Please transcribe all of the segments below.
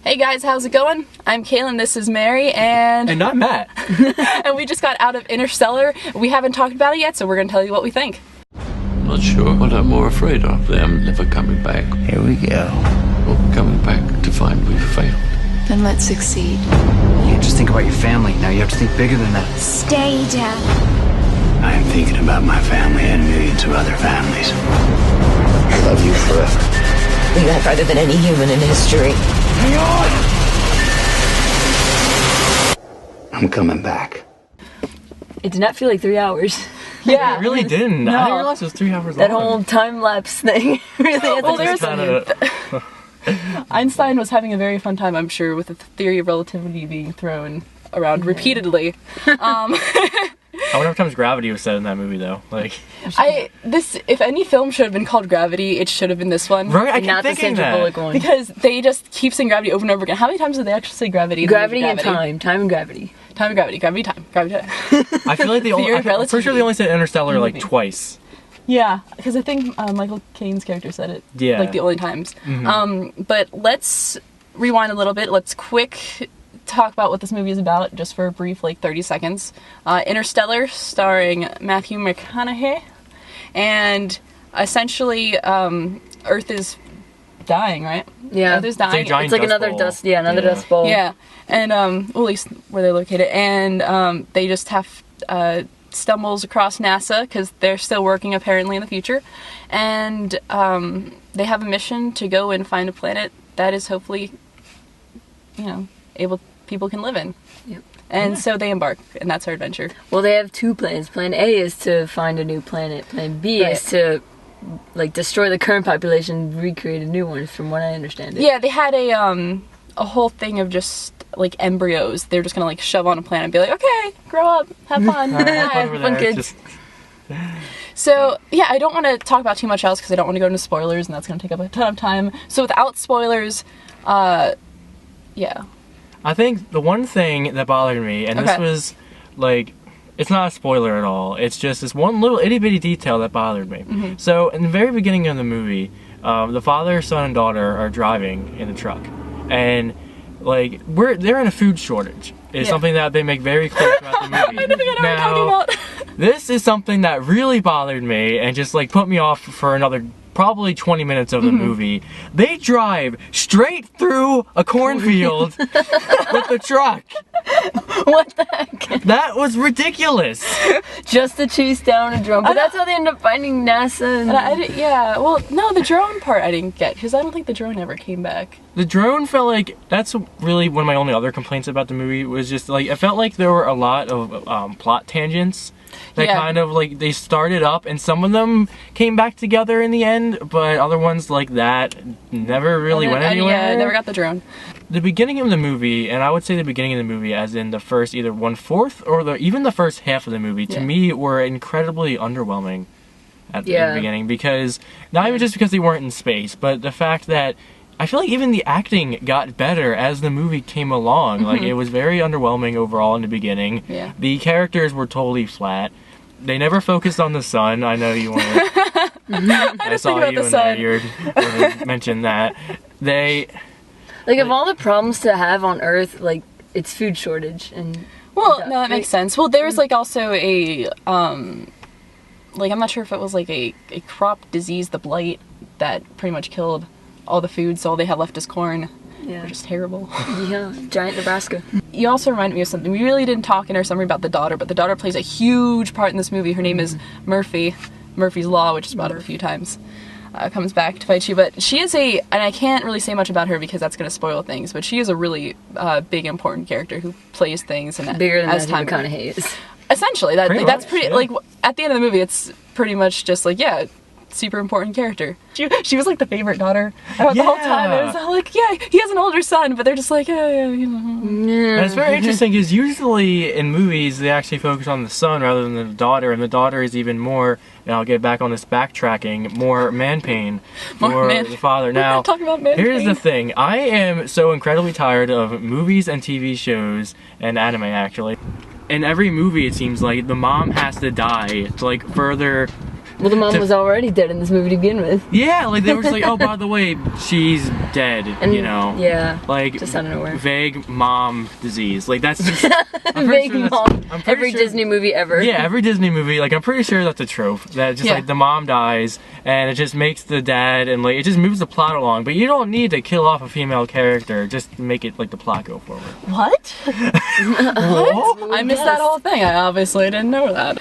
Hey guys, how's it going? I'm Kaylin, this is Mary, and I'm Matt. and we just got out of Interstellar. We haven't talked about it yet, so we're gonna tell you what we think. Not sure what I'm more afraid of, them never coming back. Here we go. Or coming back to find we've failed. Then let's succeed. You can't just think about your family. Now you have to think bigger than that. Stay down. I am thinking about my family and millions of other families. I love you forever. We got farther than any human in history. Hang on! I'm coming back. It did not feel like 3 hours. Yeah, It really didn't. No. I didn't realize it was 3 hours That long. whole time-lapse thing really had Well, to there's Kinda- Einstein was having a very fun time, I'm sure, with the theory of relativity being thrown around repeatedly. I wonder how times gravity was said in that movie, though. Like, If any film should have been called Gravity, it should have been this one. right? I keep not the thinking Sandra that. Bullock one. Because they just keep saying gravity over and over again. How many times did they actually say gravity? in the movie Gravity and time and gravity. Time and gravity. Gravity, time. Gravity, time. I feel like Theory of I'm pretty sure they only said Interstellar like Movie. twice. Yeah, because I think Michael Caine's character said it. Yeah. Like the only times. But let's rewind a little bit. Let's quick talk about what this movie is about, just for a brief, like 30 seconds. Interstellar, starring Matthew McConaughey, and essentially, Earth is dying, right? Yeah. Earth is dying. giant It's like dust another bowl. dust, another Yeah. dust bowl. Yeah, and well, at least where they're located, and they just have stumbles across NASA because they're still working apparently in the future, and they have a mission to go and find a planet that is hopefully, people can live in. Yep. And so they embark, and that's our adventure. Well, they have two plans. Plan A is to find a new planet. Plan B is to destroy the current population, recreate a new one, from what I understand it. Yeah, they had a whole thing of just like embryos. They're just gonna shove on a planet and be like, okay, grow up, have fun. Have fun over fun there. kids. Just- So, yeah, I don't want to talk about too much else because I don't want to go into spoilers, and that's going to take up a ton of time. So without spoilers, yeah. I think the one thing that bothered me, and this Okay. was like, it's not a spoiler at all. It's just this one little itty bitty detail that bothered me. So in the very beginning of the movie, the father, son, and daughter are driving in the truck, and like they're in a food shortage. It's Yeah. something that they make very clear throughout the movie. I don't think I know what you're talking about. This is something that really bothered me and just put me off for another probably 20 minutes of the movie. They drive straight through a cornfield with the truck. What the heck? That was ridiculous. Just to chase down a drone. But that's how they end up finding NASA. And Well, no, the drone part I didn't get because I don't think the drone ever came back. The drone felt like, that's really one of my only other complaints about the movie, was just it felt like there were a lot of plot tangents that Yeah. they started up, and some of them came back together in the end, but other ones like that never really went anywhere. Yeah, I never got the drone. The beginning of the movie, and I would say the beginning of the movie as in the first either 1/4 or even the first half of the movie, to me were incredibly underwhelming at the beginning, because not even just because they weren't in space, but the fact that I feel like even the acting got better as the movie came along. It was very underwhelming overall in the beginning. Yeah. The characters were totally flat. They never focused on the sun. I know you want to... I saw about you the in sun. there. You were mentioned that. of all the problems to have on Earth, it's food shortage. And Well, no, that makes sense. Well, there was also a I'm not sure if it was a crop disease, the blight, that pretty much killed all the food, so all they had left is corn, which is terrible. Yeah, giant Nebraska. You also reminded me of something. We really didn't talk in our summary about the daughter, but the daughter plays a huge part in this movie. Her name is Murphy. Murphy's Law, which is brought up a few times. Comes back to fight you, but she is and I can't really say much about her because that's going to spoil things, but she is a really big, important character who plays things and Bigger than as Matthew time McConaughey is. Essentially, that's much, pretty. yeah. At the end of the movie, it's pretty much just super important character. She was the favorite daughter the whole time. It was all he has an older son, but they're just And it's very interesting because usually in movies they actually focus on the son rather than the daughter, and the daughter is even more, and I'll get back on this backtracking, more man pain for the father. Now, talking about man here's pain. the thing. I am so incredibly tired of movies and TV shows and anime actually. In every movie it seems like the mom has to die to further Well, the mom was already dead in this movie to begin with. Yeah, like they were just like, oh, by the way, she's dead, And, you know? Yeah. Like, just out of nowhere. Vague mom disease. Like, that's just... Vague mom. Every Disney movie ever. Yeah, every Disney movie, like, I'm pretty sure that's a trope. That just, like, the mom dies, and it just makes the dad, and, like, it just moves the plot along. But you don't need to kill off a female character just to make it, like, the plot go forward. What? What? I missed that whole thing. I obviously didn't know that.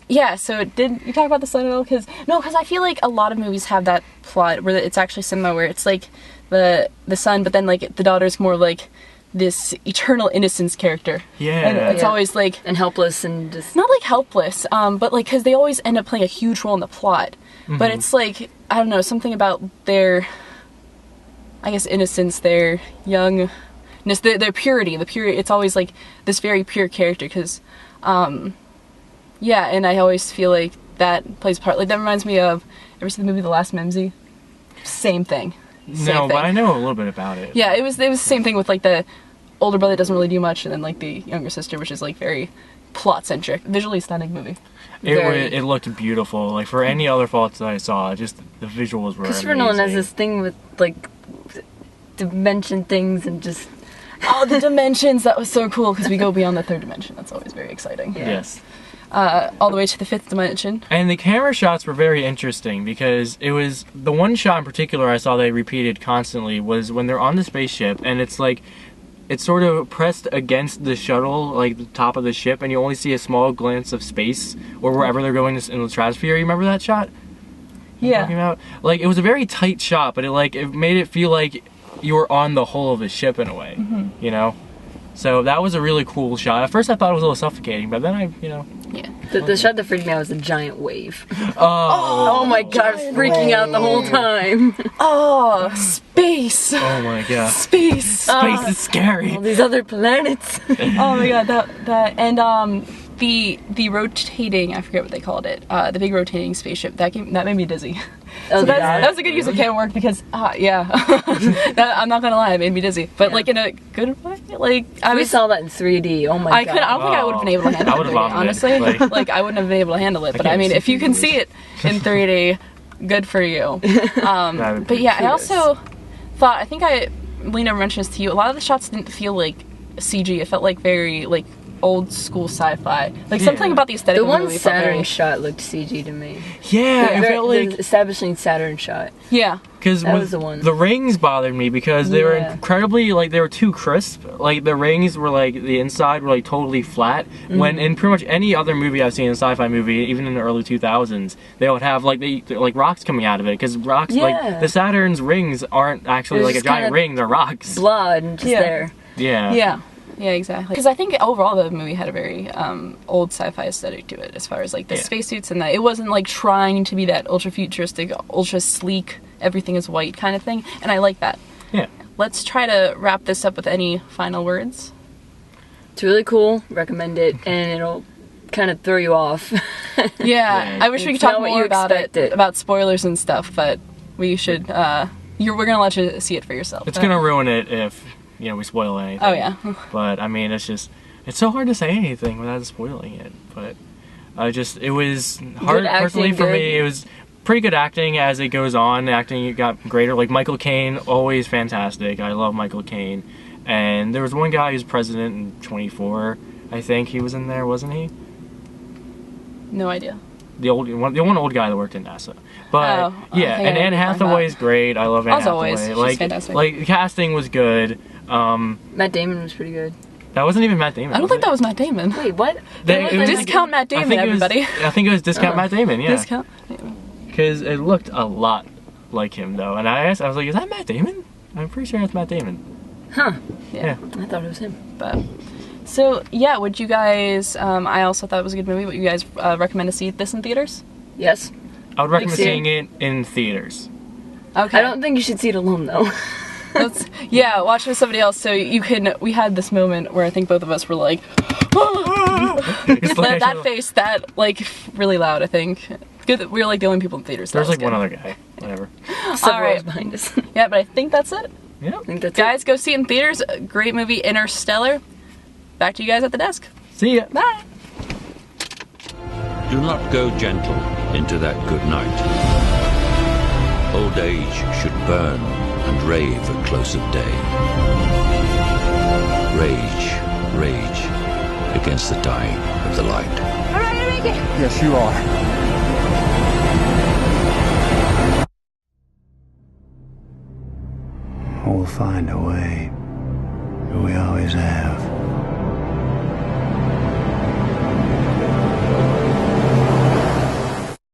Yeah, so did you talk about the son at all? Because I feel like a lot of movies have that plot where it's actually similar, where it's like the son, but then like the daughter's more like this eternal innocence character. Yeah. And it's always like... And helpless and just... Not like helpless, but like, because they always end up playing a huge role in the plot. But it's like, I don't know, something about their, I guess, innocence, their youngness, their purity, it's always like this very pure character, because, yeah, and I always feel like that plays a part. Like, that reminds me of, ever seen the movie The Last Mimsy? Same thing. No, but I know a little bit about it. Yeah, it was the same thing with like the older brother doesn't really do much, and then like the younger sister, which is like very plot-centric. Visually stunning movie. It looked beautiful. Like, for any other faults that I saw, just the visuals were Christopher amazing. Nolan has this thing with like dimension things and just... Oh, the dimensions! That was so cool, because we go beyond the third dimension. That's always very exciting. Yeah. Yes. All the way to the fifth dimension. And the camera shots were very interesting, because it was... The one shot in particular I saw they repeated constantly was when they're on the spaceship, and it's like... It's sort of pressed against the shuttle, like the top of the ship, and you only see a small glance of space, or wherever they're going in the stratosphere. You remember that shot? Yeah. Talking about? Like, it was a very tight shot, but it made it feel like you were on the hull of a ship in a way, you know? So that was a really cool shot. At first I thought it was a little suffocating, but then Yeah. The shot that freaked me out was a giant wave. Oh my god, I was freaking out the whole time. Oh, space! Oh my god. Space! Space is scary. All these other planets. Oh my god, that and the rotating, I forget what they called it, the big rotating spaceship, that made me dizzy. Oh, So that was a good use of camera work, because yeah, I'm not gonna lie, it made me dizzy, but like in a good way. Like we saw that in 3D. Oh my god! I don't think I would have been able to handle it. In 3D, honestly, like I wouldn't have been able to handle it. But I mean, if you can see it in 3D, good for you. But yeah, I also thought, I think Lena mentioned this to you. A lot of the shots didn't feel like CG. It felt like very like old school sci-fi. Like something about the aesthetic. The of the one movie felt Saturn very... shot looked CG to me. Yeah, it felt like the establishing Saturn shot. Yeah. Because the rings bothered me, because they were incredibly, like, they were too crisp. Like, the rings were like, the inside were like totally flat. When in pretty much any other movie I've seen, in a sci-fi movie, even in the early 2000s, they would have like like rocks coming out of it, because rocks, like the Saturn's rings aren't actually like a giant ring, they're rocks. Blood and just there. Yeah. Yeah. Yeah, exactly. Because I think overall the movie had a very old sci-fi aesthetic to it, as far as like the spacesuits and that. It wasn't like trying to be that ultra futuristic, ultra sleek, everything is white kind of thing, and I like that. Yeah. Let's try to wrap this up with any final words. It's really cool. Recommend it, and it'll kind of throw you off. Yeah, I wish we could talk more about it, about spoilers and stuff, but we should. We're gonna let you see it for yourself. It's gonna ruin it if we spoil anything. Oh yeah. But I mean, it's so hard to say anything without spoiling it. But it was hard personally for me. It was pretty good acting as it goes on. Acting got greater. Like Michael Caine, always fantastic. I love Michael Caine. And there was one guy who's president in 24. I think he was in there, wasn't he? No idea. The one old guy that worked in NASA. But yeah, and Anne Hathaway is great. I love Anne Hathaway. Always, like, she's fantastic. Like the casting was good. Matt Damon was pretty good. That wasn't even Matt Damon. I don't think that was Matt Damon. Wait, what? Discount Matt Damon, everybody. I think it was discount Matt Damon. Yeah. Discount. Because it looked a lot like him though, and I was like, is that Matt Damon? I'm pretty sure it's Matt Damon. Huh. Yeah. I thought it was him. But so yeah, would you guys? I also thought it was a good movie. Would you guys recommend to see this in theaters? Yes. I would recommend seeing it in theaters. Okay. I don't think you should see it alone though. Watch with somebody else so you can. We had this moment where I think both of us were like, that face, that like really loud. I think good that we were like the only people in theaters. There's like one other guy. Whatever. All right. Behind us. Yeah, but I think that's it. Yeah. I think that's guys, go see it in theaters. Great movie, Interstellar. Back to you guys at the desk. See ya. Bye. Do not go gentle. into that good night. Old age should burn and rave at close of day. Rage, rage against the dying of the light. I'm ready to make it! Yes, you are. We'll find a way. We always have.